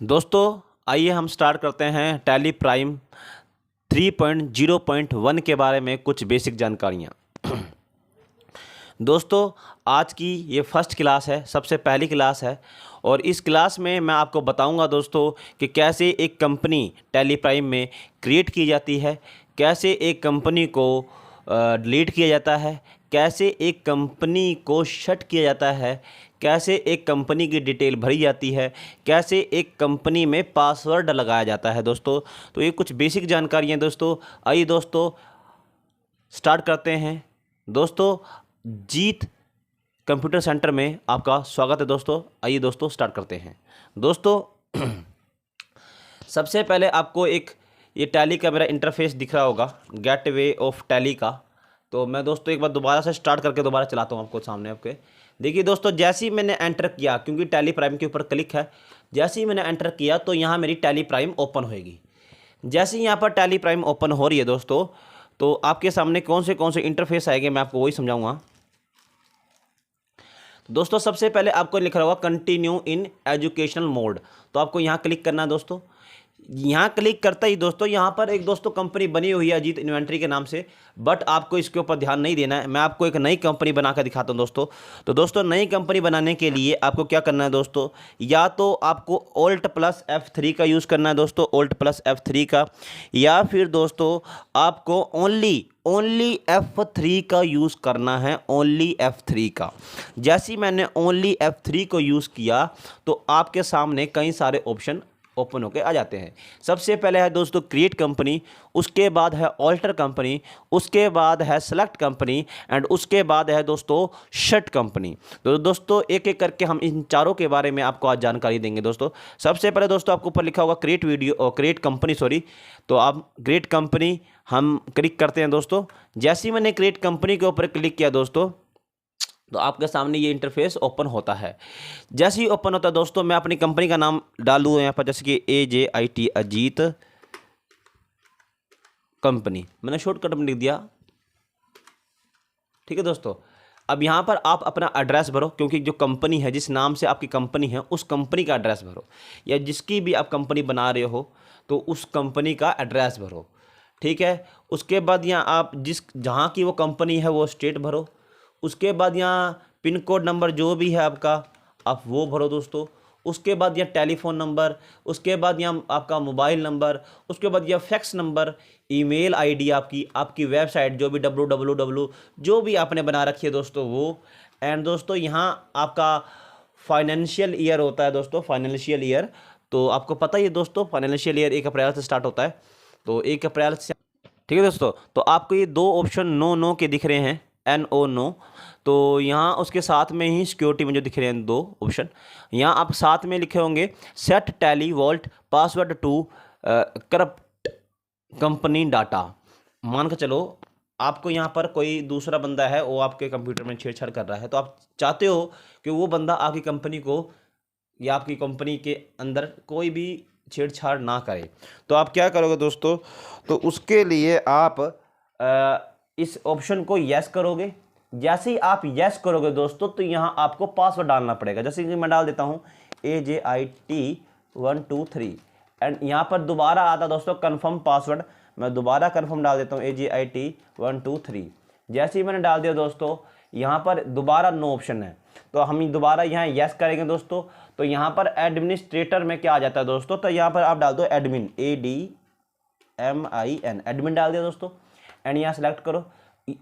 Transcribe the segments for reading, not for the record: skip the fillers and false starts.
दोस्तों आइए हम स्टार्ट करते हैं टैली प्राइम 3.0.1 के बारे में कुछ बेसिक जानकारियाँ। दोस्तों आज की ये फर्स्ट क्लास है, सबसे पहली क्लास है और इस क्लास में मैं आपको बताऊंगा दोस्तों कि कैसे एक कंपनी टैली प्राइम में क्रिएट की जाती है, कैसे एक कंपनी को डिलीट किया जाता है, कैसे एक कंपनी को शट किया जाता है, कैसे एक कंपनी की डिटेल भरी जाती है, कैसे एक कंपनी में पासवर्ड लगाया जाता है दोस्तों। तो ये कुछ बेसिक जानकारी हैं दोस्तों। आइए दोस्तों स्टार्ट करते हैं। दोस्तों जीत कंप्यूटर सेंटर में आपका स्वागत है दोस्तों। आइए दोस्तों स्टार्ट करते हैं। दोस्तों सबसे पहले आपको एक ये टैली का मेरा इंटरफेस दिख रहा होगा, गेटवे ऑफ टैली का। तो मैं दोस्तों एक बार दोबारा से स्टार्ट करके दोबारा चलाता हूँ आपको सामने आपके। देखिए दोस्तों, जैसे ही मैंने एंटर किया, क्योंकि टैली प्राइम के ऊपर क्लिक है, जैसे ही मैंने एंटर किया तो यहाँ मेरी टैली प्राइम ओपन होएगी। जैसे ही यहाँ पर टैली प्राइम ओपन हो रही है दोस्तों, तो आपके सामने कौन से इंटरफेस आएंगे मैं आपको वही समझाऊंगा। दोस्तों सबसे पहले आपको लिखा होगा कंटिन्यू इन एजुकेशनल मोड, तो आपको यहाँ क्लिक करना है दोस्तों। यहाँ क्लिक करता ही दोस्तों यहाँ पर एक दोस्तों कंपनी बनी हुई है अजीत इन्वेंट्री के नाम से, बट आपको इसके ऊपर ध्यान नहीं देना है। मैं आपको एक नई कंपनी बना कर दिखाता हूँ दोस्तों। तो दोस्तों नई कंपनी बनाने के लिए आपको क्या करना है दोस्तों, या तो आपको Alt+F3 का यूज़ करना है दोस्तों, Alt+F3 का, या फिर दोस्तों आपको ओनली F3 का यूज़ करना है, ओनली F3 का। जैसे ही मैंने ओनली F3 को यूज़ किया तो आपके सामने कई सारे ऑप्शन ओपन होके आ जाते हैं। सबसे पहले है दोस्तों क्रिएट कंपनी, उसके बाद है ऑल्टर कंपनी, उसके बाद है सेलेक्ट कंपनी एंड उसके बाद है दोस्तों शट कंपनी। तो दोस्तों एक एक करके हम इन चारों के बारे में आपको आज जानकारी देंगे दोस्तों। सबसे पहले दोस्तों आपको ऊपर लिखा होगा क्रिएट वीडियो और क्रिएट कंपनी, सॉरी। तो आप क्रिएट कंपनी हम क्लिक करते हैं दोस्तों। जैसे ही मैंने क्रिएट कंपनी के ऊपर क्लिक किया दोस्तों, तो आपके सामने ये इंटरफेस ओपन होता है। जैसे ही ओपन होता है दोस्तों, मैं अपनी कंपनी का नाम डालूँ यहाँ पर, जैसे कि AJIT अजीत कंपनी, मैंने शॉर्टकट में लिख दिया। ठीक है दोस्तों, अब यहाँ पर आप अपना एड्रेस भरो, क्योंकि जो कंपनी है, जिस नाम से आपकी कंपनी है, उस कंपनी का एड्रेस भरो, या जिसकी भी आप कंपनी बना रहे हो तो उस कंपनी का एड्रेस भरो। ठीक है, उसके बाद यहाँ आप जहाँ की वो कंपनी है वो स्टेट भरो। उसके बाद यहाँ पिन कोड नंबर जो भी है आपका, आप वो भरो दोस्तों। उसके बाद यहाँ टेलीफोन नंबर, उसके बाद यहाँ आपका मोबाइल नंबर, उसके बाद यह फैक्स नंबर, ईमेल आईडी आपकी वेबसाइट जो भी www जो भी आपने बना रखी है दोस्तों वो। एंड दोस्तों यहाँ आपका फाइनेंशियल ईयर होता है दोस्तों, फाइनेंशियल ईयर। तो आपको पता ही है दोस्तों, फाइनेंशियल ईयर 1 अप्रैल से स्टार्ट होता है, तो 1 अप्रैल से। ठीक है दोस्तों, तो आपको ये दो ऑप्शन नो के दिख रहे हैं, NO नो। तो यहाँ उसके साथ में ही सिक्योरिटी में जो दिख रहे हैं दो ऑप्शन, यहाँ आप साथ में लिखे होंगे set Tally vault password to corrupt company data. मान के चलो आपको यहाँ पर कोई दूसरा बंदा है, वो आपके कंप्यूटर में छेड़छाड़ कर रहा है, तो आप चाहते हो कि वो बंदा आपकी कंपनी को या आपकी कंपनी के अंदर कोई भी छेड़छाड़ ना करे, तो आप क्या करोगे दोस्तों, तो उसके लिए आप इस ऑप्शन को यस करोगे। जैसे ही आप यस करोगे दोस्तों, तो यहाँ आपको पासवर्ड डालना पड़ेगा। जैसे कि मैं डाल देता हूँ AJIT123 एंड यहाँ पर दोबारा आता दोस्तों कन्फर्म पासवर्ड, मैं दोबारा कन्फर्म डाल देता हूँ AJIT123। जैसे ही मैंने डाल दिया दोस्तों, यहाँ पर दोबारा नो ऑप्शन है, तो हम दोबारा यहाँ यस करेंगे दोस्तों। तो यहाँ पर एडमिनिस्ट्रेटर में क्या आ जाता है दोस्तों, तो यहाँ पर आप डाल दो एडमिन, ADMIN, एडमिन डाल दिया दोस्तों एंड यहाँ सेलेक्ट करो।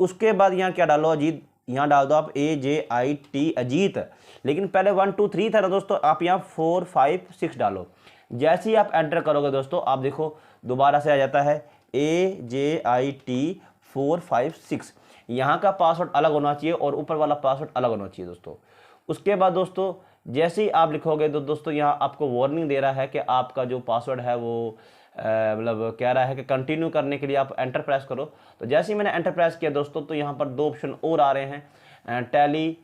उसके बाद यहाँ क्या डालो, अजीत, यहाँ डाल दो आप AJIT अजीत, लेकिन पहले 1 2 3 था ना दोस्तों, आप यहाँ 4 5 6 डालो। जैसे ही आप एंटर करोगे दोस्तों, आप देखो दोबारा से आ जाता है AJIT456। यहाँ का पासवर्ड अलग होना चाहिए और ऊपर वाला पासवर्ड अलग होना चाहिए दोस्तों। उसके बाद दोस्तों जैसे ही आप लिखोगे तो दोस्तों यहाँ आपको वार्निंग दे रहा है कि आपका जो पासवर्ड है वो मतलब कह रहा है कि कंटिन्यू करने के लिए आप एंटर प्रेस करो। तो जैसे ही मैंने एंटर प्रेस किया दोस्तों, तो यहाँ पर दो ऑप्शन और आ रहे हैं, टैली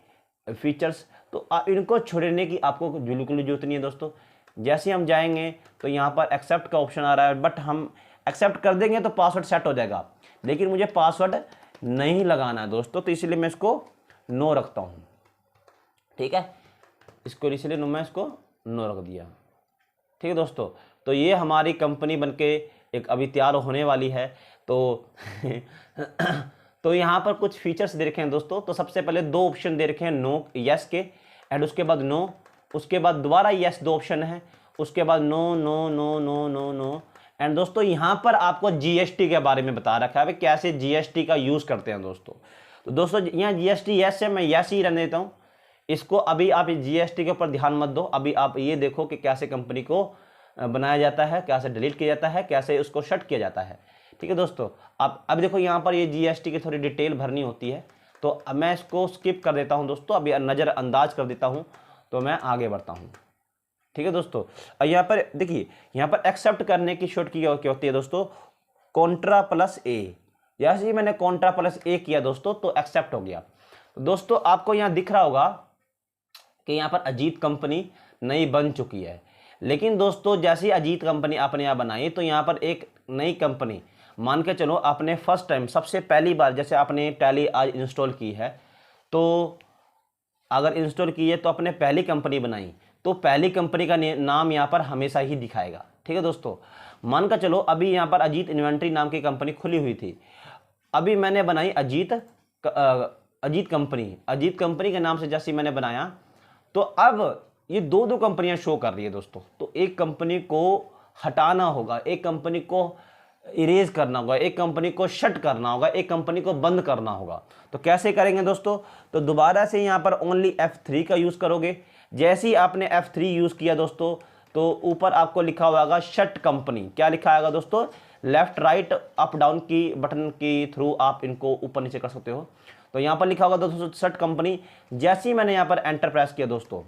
फीचर्स। तो इनको छोड़ने की आपको बिल्कुल जरूरत नहीं है दोस्तों। जैसे ही हम जाएंगे तो यहाँ पर एक्सेप्ट का ऑप्शन आ रहा है, बट हम एक्सेप्ट कर देंगे तो पासवर्ड सेट हो जाएगा, लेकिन मुझे पासवर्ड नहीं लगाना है दोस्तों, तो इसलिए मैं इसको नो रखता हूँ। ठीक है, इसको इसलिए मैं इसको नो रख दिया। ठीक है दोस्तों। तो ये हमारी कंपनी बनके एक अभी तैयार होने वाली है। तो तो यहाँ पर कुछ फीचर्स दे रखे हैं दोस्तों। तो सबसे पहले दो ऑप्शन दे रखे हैं नो यस के, एंड उसके बाद नो, उसके बाद दोबारा यस, दो ऑप्शन है, उसके बाद no no no no no no. And दोस्तों यहाँ पर आपको जीएसटी के बारे में बता रखा है कैसे जीएसटी का यूज करते हैं दोस्तों। तो दोस्तों यहाँ जीएसटी यस है, मैं यस ही रहने देता हूँ इसको। अभी आप जीएसटी के ऊपर ध्यान मत दो, अभी आप ये देखो कि कैसे कंपनी को बनाया जाता है, कैसे डिलीट किया जाता है, कैसे उसको शट किया जाता है। ठीक है दोस्तों, आप अब देखो यहाँ पर ये जीएसटी की थोड़ी डिटेल भरनी होती है, तो अब मैं इसको स्किप कर देता हूँ दोस्तों, अभी नज़रअंदाज कर देता हूँ, तो मैं आगे बढ़ता हूँ। ठीक है दोस्तों, और यहाँ पर देखिए, यहाँ पर एक्सेप्ट करने की शॉर्ट की क्या होती है दोस्तों, कॉन्ट्रा प्लस ए। जैसे ही मैंने कॉन्ट्रा प्लस ए किया दोस्तों तो एक्सेप्ट हो गया। तो दोस्तों आपको यहाँ दिख रहा होगा कि यहाँ पर अजीत कंपनी नई बन चुकी है। लेकिन दोस्तों जैसे ही अजीत कंपनी आपने यहाँ बनाई, तो यहाँ पर एक नई कंपनी मान के चलो, आपने फर्स्ट टाइम सबसे पहली बार जैसे आपने टैली आज इंस्टॉल की है, तो अगर इंस्टॉल की है तो आपने पहली कंपनी बनाई, तो पहली कंपनी का नाम यहाँ पर हमेशा ही दिखाएगा। ठीक है दोस्तों, मान कर चलो अभी यहाँ पर अजीत इन्वेंट्री नाम की कंपनी खुली हुई थी, अभी मैंने बनाई अजीत कंपनी। अजीत कंपनी के नाम से जैसे मैंने बनाया, तो अब ये दो कंपनियां शो कर रही है दोस्तों। तो एक कंपनी को हटाना होगा, एक कंपनी को इरेज करना होगा, एक कंपनी को शट करना होगा, एक कंपनी को बंद करना होगा। तो कैसे करेंगे दोस्तों, तो दोबारा से यहाँ पर ओनली F3 का यूज़ करोगे। जैसे ही आपने F3 यूज़ किया दोस्तों, तो ऊपर आपको लिखा होगा शट कंपनी। क्या लिखा आएगा दोस्तों, लेफ्ट राइट अप डाउन की बटन की थ्रू आप इनको ऊपर नीचे कर सकते हो। तो यहाँ पर लिखा होगा दोस्तों शट कंपनी। जैसे ही मैंने यहाँ पर एंटर प्रेस किया दोस्तों,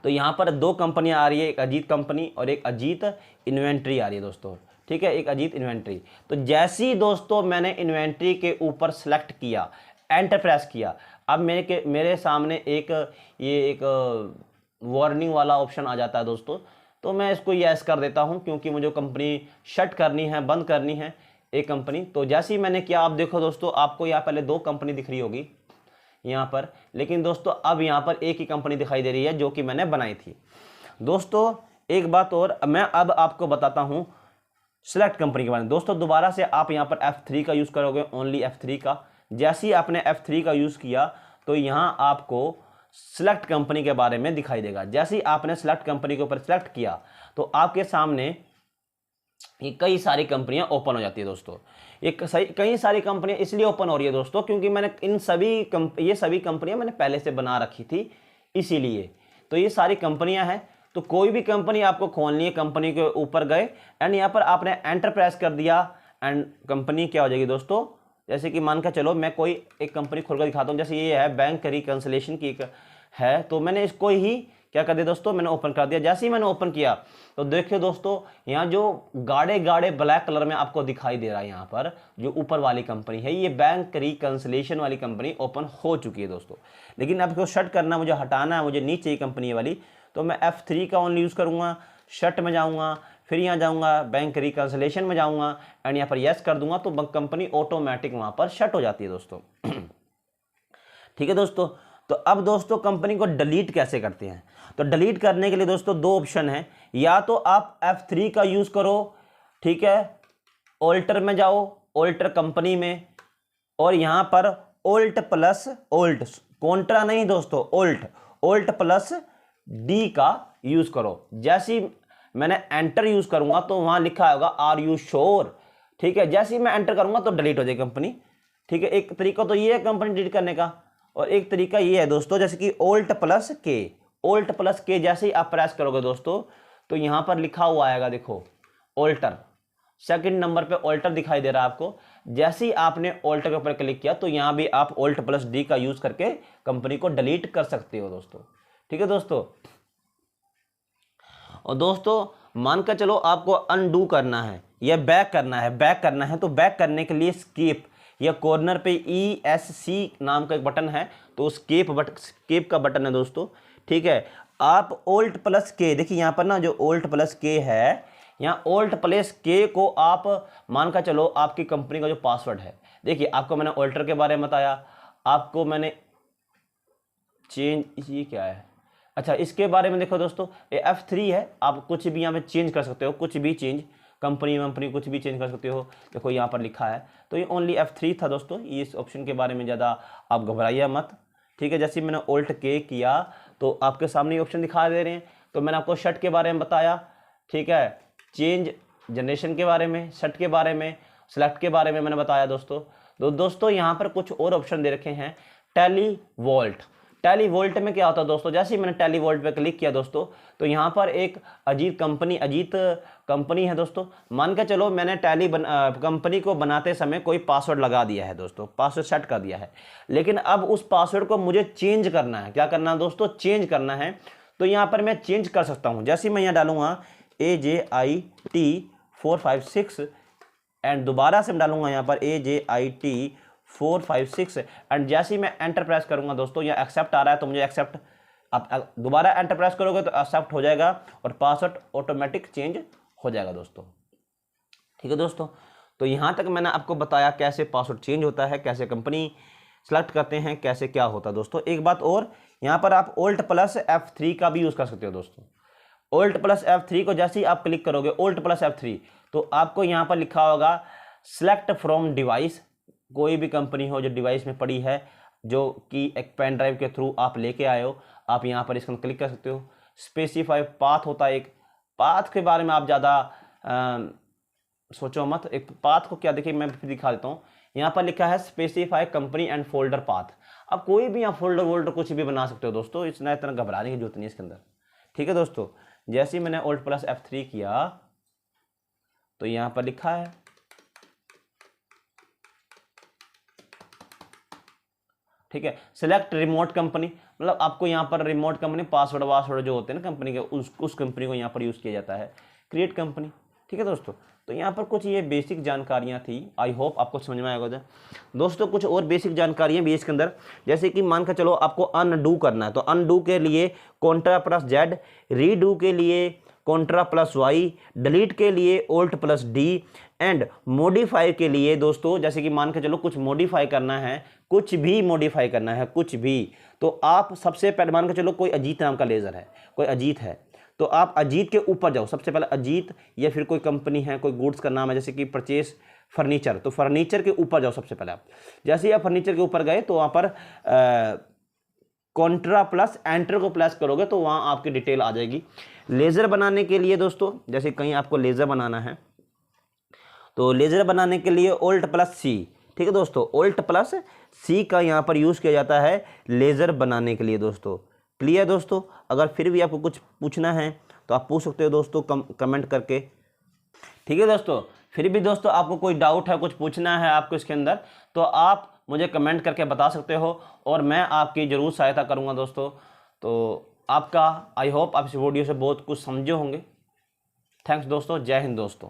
तो यहाँ पर दो कंपनियाँ आ रही है, एक अजीत कंपनी और एक अजीत इन्वेंट्री आ रही है दोस्तों। ठीक है, एक अजीत इन्वेंट्री। तो जैसे ही दोस्तों मैंने इन्वेंट्री के ऊपर सेलेक्ट किया, एंटर प्रेस किया, अब मेरे सामने एक वार्निंग वाला ऑप्शन आ जाता है दोस्तों। तो मैं इसको यस कर देता हूं, क्योंकि मुझे कंपनी शट करनी है, बंद करनी है एक कंपनी। तो जैसे ही मैंने किया, आप देखो दोस्तों, आपको यहाँ पहले दो कंपनी दिख रही होगी यहाँ पर, लेकिन दोस्तों अब यहाँ पर एक ही कंपनी दिखाई दे रही है जो कि मैंने बनाई थी। दोस्तों एक बात और मैं अब आपको बताता हूँ सिलेक्ट कंपनी के बारे में। दोस्तों दोबारा से आप यहाँ पर F3 का यूज़ करोगे, ओनली F3 का। जैसे ही आपने F3 का यूज़ किया, तो यहाँ आपको सिलेक्ट कंपनी के बारे में दिखाई देगा। जैसे ही आपने सिलेक्ट कंपनी के ऊपर सिलेक्ट किया, तो आपके सामने ये कई सारी कंपनियां ओपन हो जाती है दोस्तों। कई सारी कंपनियां इसलिए ओपन हो रही है दोस्तों, क्योंकि मैंने ये सभी कंपनियां मैंने पहले से बना रखी थी, इसीलिए। तो ये सारी कंपनियां हैं, तो कोई भी कंपनी आपको खोलनी है, कंपनी के ऊपर गए एंड यहाँ पर आपने एंटर प्रेस कर दिया, एंड कंपनी क्या हो जाएगी दोस्तों, जैसे कि मान कर चलो मैं कोई एक कंपनी खोलकर दिखाता हूँ। जैसे ये है बैंक रिकंसिलिएशन की एक है, तो मैंने इसको ही क्या कर दिया दोस्तों, मैंने ओपन कर दिया। जैसे ही मैंने ओपन किया, तो देखिए दोस्तों, यहाँ जो गाढ़े गाढ़े ब्लैक कलर में आपको दिखाई दे रहा है, यहाँ पर जो ऊपर वाली कंपनी है, ये बैंक रिकंसिलिएशन वाली कंपनी ओपन हो चुकी है दोस्तों। लेकिन अब इसको शट करना, मुझे हटाना है, मुझे नीचे कंपनी वाली, तो मैं F3 का ओनली यूज़ करूँगा। शट में जाऊँगा, फिर यहाँ जाऊँगा बैंक रिकंसिलिएशन में जाऊँगा, एंड यहाँ पर यस कर दूंगा, तो कंपनी ऑटोमेटिक वहाँ पर शट हो जाती है दोस्तों। ठीक है दोस्तों, तो अब दोस्तों कंपनी को डिलीट कैसे करते हैं, तो डिलीट करने के लिए दोस्तों दो ऑप्शन है। या तो आप F3 का यूज़ करो, ठीक है, ऑल्टर में जाओ, ऑल्टर कंपनी में, और यहाँ पर ऑल्ट प्लस ऑल्ट, कॉन्ट्रा नहीं दोस्तों, ऑल्ट प्लस डी का यूज़ करो। जैसे ही मैंने एंटर यूज़ करूँगा, तो वहाँ लिखा होगा आर यू श्योर। ठीक है, जैसे ही मैं एंटर करूँगा तो डिलीट हो जाएगी कंपनी। ठीक है, एक तरीका तो ये है कंपनी डिलीट करने का, और एक तरीका ये है दोस्तों, जैसे कि ऑल्ट प्लस के जैसे ही आप प्रेस करोगे दोस्तों, तो यहाँ पर लिखा हुआ आएगा, देखो ऑल्टर, सेकंड नंबर पे ऑल्टर दिखाई दे रहा है आपको। जैसे ही आपने ऑल्टर के ऊपर क्लिक किया, तो यहाँ भी आप ऑल्ट प्लस डी का यूज़ करके कंपनी को डिलीट कर सकते हो दोस्तों। ठीक है दोस्तों, और दोस्तों मान कर चलो आपको अनडू करना है या बैक करना है, तो बैक करने के लिए स्केप या कॉर्नर पे ESC नाम का एक बटन है, तो स्केप का बटन है दोस्तों। ठीक है, आप ऑल्ट प्लस के, देखिए यहाँ पर ना जो ऑल्ट प्लस के है, यहाँ ऑल्ट प्लस के को आप मान कर चलो आपकी कंपनी का जो पासवर्ड है। देखिए आपको मैंने ऑल्टर के बारे में बताया, आपको मैंने चेंज, ये क्या है, अच्छा, इसके बारे में देखो दोस्तों, ये F3 है, आप कुछ भी यहाँ पे चेंज कर सकते हो, कुछ भी चेंज, कंपनी कुछ भी चेंज कर सकते हो। देखो यहाँ पर लिखा है, तो ये ओनली F3 था दोस्तों। इस ऑप्शन के बारे में ज़्यादा आप घबराइए मत, ठीक है। जैसे मैंने Alt K किया तो आपके सामने ये ऑप्शन दिखा दे रहे हैं। तो मैंने आपको शर्ट के बारे में बताया, ठीक है, चेंज जनरेशन के बारे में, शर्ट के बारे में, सेलेक्ट के बारे में मैंने बताया दोस्तों। तो दोस्तों यहाँ पर कुछ और ऑप्शन दे रखे हैं, टेलीवोल्ट। टेलीवोल्ट में क्या होता है दोस्तों, जैसे ही मैंने टेलीवोल्ट पे क्लिक किया दोस्तों, तो यहाँ पर एक अजीत कंपनी है दोस्तों। मान के चलो मैंने कंपनी को बनाते समय कोई पासवर्ड लगा दिया है दोस्तों, पासवर्ड सेट कर दिया है, लेकिन अब उस पासवर्ड को मुझे चेंज करना है। क्या करना है दोस्तों, चेंज करना है। तो यहाँ पर मैं चेंज कर सकता हूँ। जैसे मैं यहाँ डालूंगा AJIT456 एंड दोबारा से मैं डालूंगा यहाँ पर AJIT456 एंड जैसे ही मैं एंटर प्रेस करूंगा दोस्तों, यहाँ एक्सेप्ट आ रहा है तो मुझे एक्सेप्ट, आप दोबारा एंटर प्रेस करोगे तो एक्सेप्ट हो जाएगा और पासवर्ड ऑटोमेटिक चेंज हो जाएगा दोस्तों, ठीक है दोस्तों। तो यहाँ तक मैंने आपको बताया कैसे पासवर्ड चेंज होता है, कैसे कंपनी सेलेक्ट करते हैं, कैसे क्या होता है दोस्तों। एक बात और, यहाँ पर आप Alt+F3 का भी यूज़ कर सकते हो दोस्तों। Alt+F3 को जैसे ही आप क्लिक करोगे, Alt+F3, तो आपको यहाँ पर लिखा होगा सेलेक्ट फ्रॉम डिवाइस। कोई भी कंपनी हो जो डिवाइस में पड़ी है, जो कि एक पेन ड्राइव के थ्रू आप लेके आए हो, आप यहाँ पर इसको क्लिक कर सकते हो। स्पेसिफाई पाथ होता है एक, पाथ के बारे में आप ज़्यादा सोचो मत। एक पाथ को क्या, देखिए मैं फिर दिखा देता हूँ। यहाँ पर लिखा है specify company and folder path. आप कोई भी यहाँ फोल्डर वोल्डर कुछ भी बना सकते हो दोस्तों, इतना घबराने की जरूरत नहीं है इसके अंदर, ठीक है दोस्तों। जैसे ही मैंने Alt+F3 किया तो यहाँ पर लिखा है, ठीक है, सिलेक्ट रिमोट कंपनी, मतलब आपको यहाँ पर रिमोट कंपनी पासवर्ड जो होते हैं ना कंपनी के, उस कंपनी को यहाँ पर यूज़ किया जाता है। क्रिएट कंपनी, ठीक है दोस्तों। तो यहाँ पर कुछ ये बेसिक जानकारियाँ थी, आई होप आपको समझ में आएगा दोस्तों। कुछ और बेसिक जानकारियाँ भी इसके अंदर, जैसे कि मान कर चलो आपको अनडू करना है, तो अनडू के लिए Ctrl+Z, रीडू के लिए Ctrl+Y, डिलीट के लिए Alt+D एंड मॉडिफाई के लिए दोस्तों, जैसे कि मान के चलो कुछ मॉडिफाई करना है, कुछ भी मॉडिफाई करना है, कुछ भी, तो आप सबसे पहले मान के चलो कोई अजीत नाम का लेज़र है, कोई अजीत है, तो आप अजीत के ऊपर जाओ सबसे पहले, अजीत, या फिर कोई कंपनी है, कोई गुड्स का नाम है, जैसे कि परचेस फर्नीचर, तो फर्नीचर के ऊपर जाओ सबसे पहले आप। जैसे ही आप फर्नीचर के ऊपर गए तो वहाँ पर Ctrl+Enter को प्रेस करोगे तो वहाँ आपकी डिटेल आ जाएगी। लेज़र बनाने के लिए दोस्तों, जैसे कहीं आपको लेज़र बनाना है, तो लेज़र बनाने के लिए Alt+C, ठीक है दोस्तों, Alt+C का यहाँ पर यूज़ किया जाता है लेज़र बनाने के लिए दोस्तों। क्लियर दोस्तों। अगर फिर भी आपको कुछ पूछना है तो आप पूछ सकते हो दोस्तों कमेंट करके, ठीक है दोस्तों। फिर भी दोस्तों आपको कोई डाउट है, कुछ पूछना है आपको इसके अंदर, तो आप मुझे कमेंट करके बता सकते हो और मैं आपकी ज़रूर सहायता करूँगा दोस्तों। तो आपका आई होप आप इस वीडियो से बहुत कुछ समझे होंगे। थैंक्स दोस्तों, जय हिंद दोस्तों।